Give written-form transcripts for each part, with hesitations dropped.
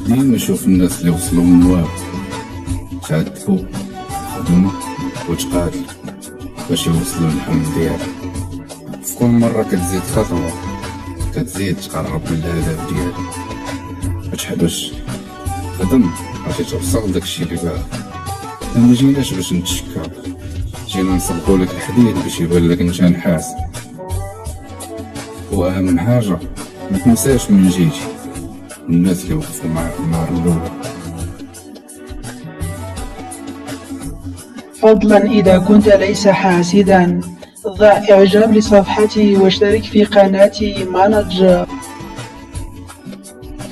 ديما نشوف الناس اللي وصلوا من الواب تعذبوا خدموا وتقاتلوا باش يوصلوا للحلم ديالهم. في كل مرة كتزيد خطوة كتزيد تقرب من الهدف ديالك. متحبش خدم باش توصل لداكشي اللي باغي. ما جيناش باش نتشكاو، جينا نصبغوا لك الحديد باش يبان لك انت نحاس. واهم حاجة ما تنساش من جيتي الناس اللي وقفوا معك النهار الاول. فضلا إذا كنت ليس حاسدا ضع إعجاب لصفحتي واشترك في قناتي مانجر.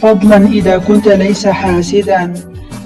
فضلا إذا كنت ليس حاسدا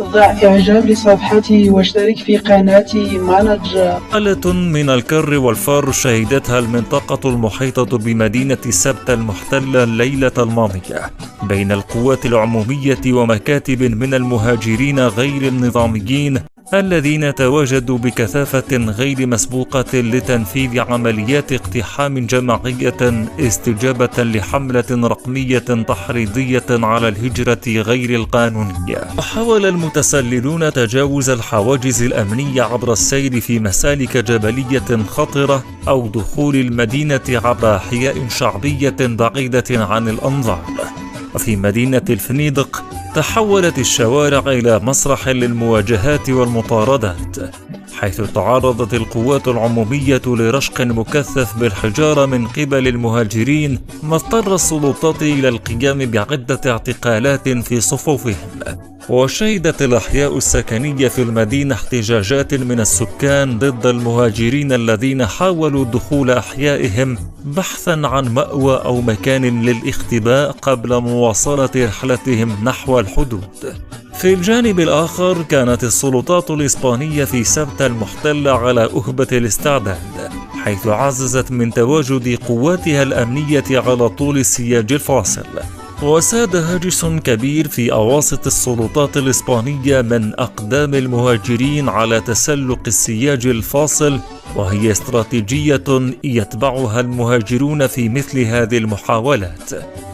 ضع إعجاب لصفحتي واشترك في قناتي مانجر. حالة من الكر والفار شهدتها المنطقة المحيطة بمدينة سبتة المحتلة الليلة الماضية بين القوات العمومية ومكاتب من المهاجرين غير النظاميين الذين تواجدوا بكثافة غير مسبوقة لتنفيذ عمليات اقتحام جماعية استجابة لحملة رقمية تحريضية على الهجرة غير القانونية. وحاول المتسللون تجاوز الحواجز الأمنية عبر السير في مسالك جبلية خطرة أو دخول المدينة عبر أحياء شعبية بعيدة عن الأنظار. وفي مدينة الفنيدق تحولت الشوارع إلى مسرح للمواجهات والمطاردات، حيث تعرضت القوات العمومية لرشق مكثف بالحجارة من قبل المهاجرين، ما اضطر السلطات إلى القيام بعدة اعتقالات في صفوفهم. وشهدت الأحياء السكنية في المدينة احتجاجات من السكان ضد المهاجرين الذين حاولوا دخول أحيائهم بحثا عن مأوى أو مكان للاختباء قبل مواصلة رحلتهم نحو الحدود. في الجانب الآخر كانت السلطات الإسبانية في سبتة المحتلة على أهبة الاستعداد، حيث عززت من تواجد قواتها الأمنية على طول السياج الفاصل. وساد هاجس كبير في أواسط السلطات الإسبانية من أقدام المهاجرين على تسلق السياج الفاصل، وهي استراتيجية يتبعها المهاجرون في مثل هذه المحاولات،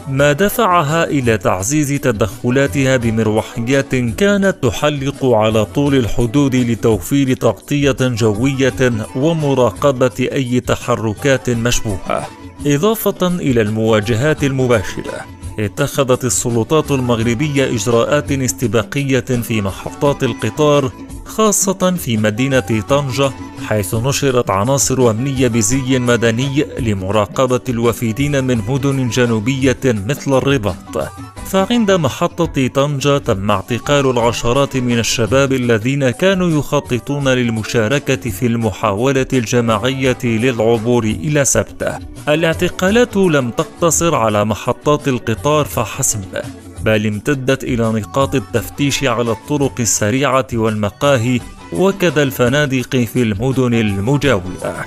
ما دفعها إلى تعزيز تدخلاتها بمروحيات كانت تحلق على طول الحدود لتوفير تغطية جوية ومراقبة أي تحركات مشبوهة. إضافة إلى المواجهات المباشرة، اتخذت السلطات المغربية إجراءات استباقية في محطات القطار، خاصة في مدينة طنجة، حيث نشرت عناصر أمنية بزي مدني لمراقبة الوافدين من مدن جنوبية مثل الرباط. فعند محطة طنجة تم اعتقال العشرات من الشباب الذين كانوا يخططون للمشاركة في المحاولة الجماعية للعبور إلى سبتة. الاعتقالات لم تقتصر على محطات القطار فحسب، بل امتدت إلى نقاط التفتيش على الطرق السريعة والمقاهي وكذا الفنادق في المدن المجاورة.